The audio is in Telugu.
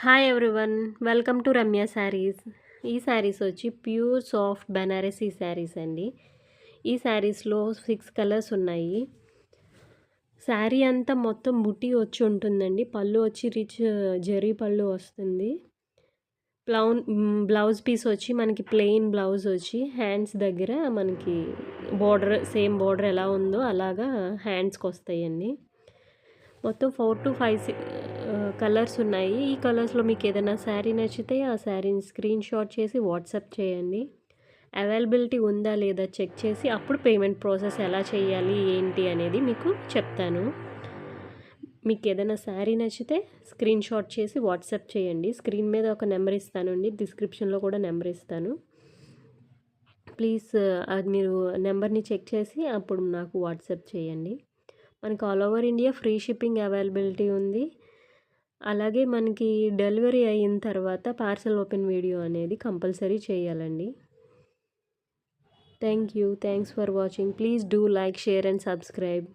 Hi everyone, welcome to Ramya saris. ఈ శారీస్ వచ్చి ప్యూర్ సాఫ్ట్ బనారసీ శారీస్ అండి. ఈ శారీస్లో 6 కలర్స్ ఉన్నాయి. శారీ అంతా మొత్తం బుట్టి వచ్చి ఉంటుందండి. పళ్ళు వచ్చి రిచ్ జరీ పళ్ళు వస్తుంది. బ్లౌజ్ పీస్ వచ్చి మనకి ప్లెయిన్ బ్లౌజ్ వచ్చి హ్యాండ్స్ దగ్గర మనకి బోర్డర్ సేమ్ బోర్డర్ ఎలా ఉందో అలాగా హ్యాండ్స్కి వస్తాయండి. మొత్తం 4 to 5 కలర్స్ ఉన్నాయి. ఈ కలర్స్లో మీకు ఏదైనా శారీ నచ్చితే ఆ శారీని స్క్రీన్ షాట్ చేసి వాట్సాప్ చేయండి. అవైలబిలిటీ ఉందా లేదా చెక్ చేసి అప్పుడు పేమెంట్ ప్రాసెస్ ఎలా చేయాలి ఏంటి అనేది మీకు చెప్తాను. మీకు ఏదైనా శారీ నచ్చితే స్క్రీన్ షాట్ చేసి వాట్సాప్ చేయండి. స్క్రీన్ మీద ఒక నెంబర్ ఇస్తానండి, డిస్క్రిప్షన్లో కూడా నెంబర్ ఇస్తాను. ప్లీజ్ అది మీరు నెంబర్ని చెక్ చేసి అప్పుడు నాకు వాట్సాప్ చేయండి. మనకి all over India free shipping availability ఉంది. అలాగే మనకి డెలివరీ అయిన తర్వాత పార్సల్ ఓపెన్ వీడియో అనేది కంపల్సరీ చేయాలండి. Thanks for watching. Please do like, share and subscribe.